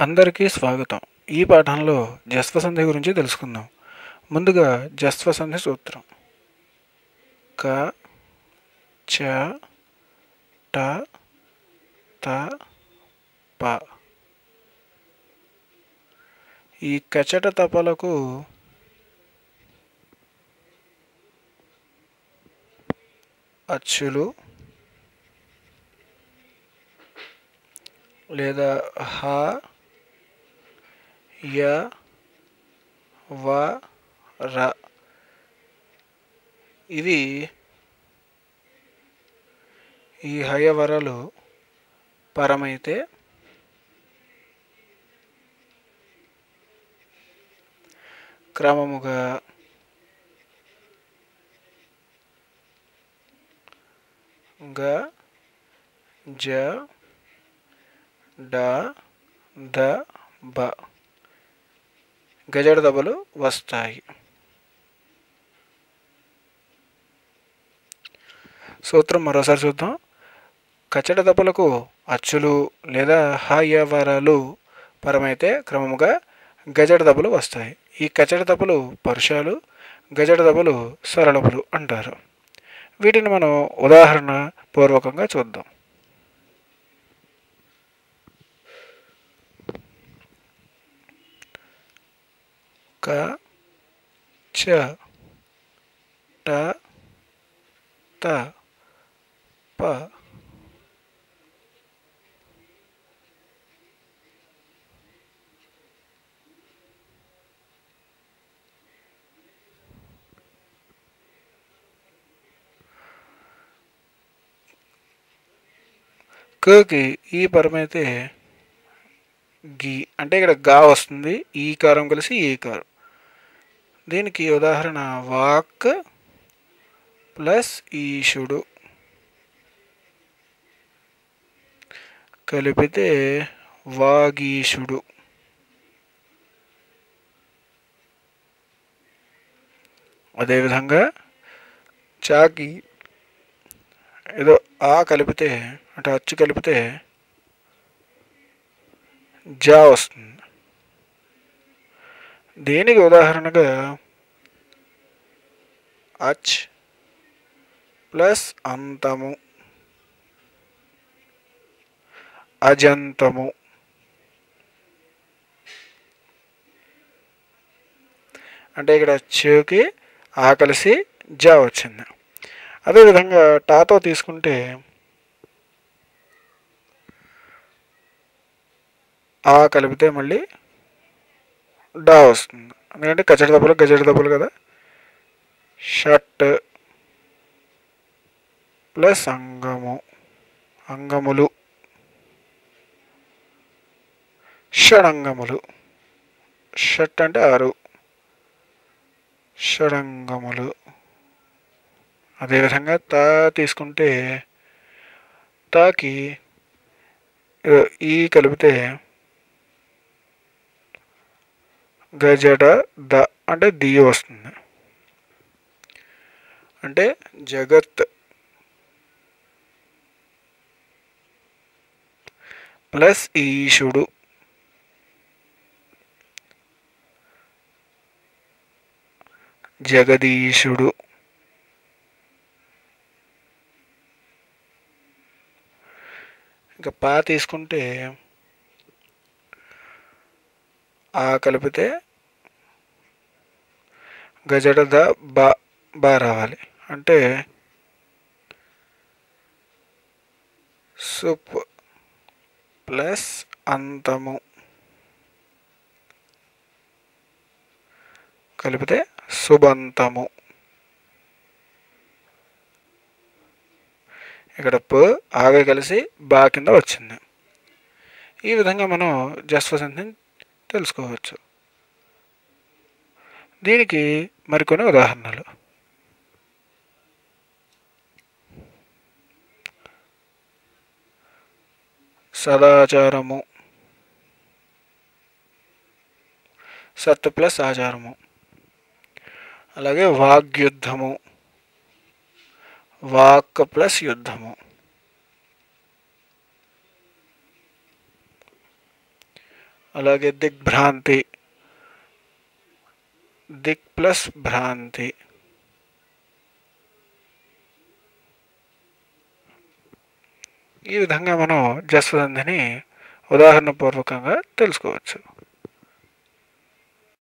అందరికీ స్వాగతం. ఈ పాఠంలో జస్వ సంధి గురించి తెలుసుకుందాం. ముందుగా జస్వ సంధి సూత్రం. క చ ట త ప. ఈ కచట తపలకు అచ్చులు లేదా హ య వ ర ఇవి ఈ హయవరలు పరమైతే క్రమముగా గ జ డ ద బ గజడ దబలు వస్తాయి. సూత్రం మరోసారి చూద్దాం. కచట దబలకు అచ్చులు లేదా హయవరలు పరమైతే క్రమముగా గజడ దబలు వస్తాయి. ఈ కచట దబలు పరుషాలు, గజడ దబలు సరళములు అంటారు. వీటిని మనం ఉదాహరణ పూర్వకంగా చూద్దాం. క చ ట త ప. కకి ఈ పరమైతే గి అంటే ఇక్కడ గా వస్తుంది. ఈ కారం కలిసి ఈ కారం. దీనికి ఉదాహరణ వాక్ ప్లస్ ఈశుడు కలిపితే వాగీశుడు. అదేవిధంగా చాకి ఏదో ఆ కలిపితే అంటే అచ్చు కలిపితే జా వస్తుంది. దీనికి ఉదాహరణగా అచ్ ప్లస్ అంతము అజంతము. అంటే ఇక్కడ చెకి ఆ కలిసి జా వచ్చింది. అదేవిధంగా టాతో తీసుకుంటే ఆ కలిపితే మళ్ళీ డా వస్తుంది. ఎందుకంటే కచట దెబ్బలు గజట దెబ్బలు కదా. షట్ ప్లస్ అంగము అంగములు షడంగములు. షట్ అంటే 6, షడంగములు. అదేవిధంగా తా తీసుకుంటే తాకి ఈ కలిపితే గజడ ద అంటే ది వస్తుంది. అంటే జగత్ ప్లస్ ఈశుడు. జగదీశుడు. ఇంకా పా తీసుకుంటే ఆ కలిపితే గజడ ద బా బా రావాలి. అంటే సుప్ ప్లస్ అంతము కలిపితే సుబంతము. ఇక్కడ ప ఆగే కలిసి బా కింద వచ్చింది. ఈ విధంగా మనం జస్వ సంధిని తెలుసుకోవచ్చు. దీనికి మరికొన్ని ఉదాహరణలు. సదాచారము సత్ ప్లస్ ఆచారము. అలాగే వాగ్యుద్ధము వాక్ ప్లస్ యుద్ధము. అలాగే దిగ్భ్రాంతి, దిక్ ప్లస్ భ్రాంతి. ఈ విధంగా మనం జస్వదంధిని ఉదాహరణపూర్వకంగా తెలుసుకోవచ్చు.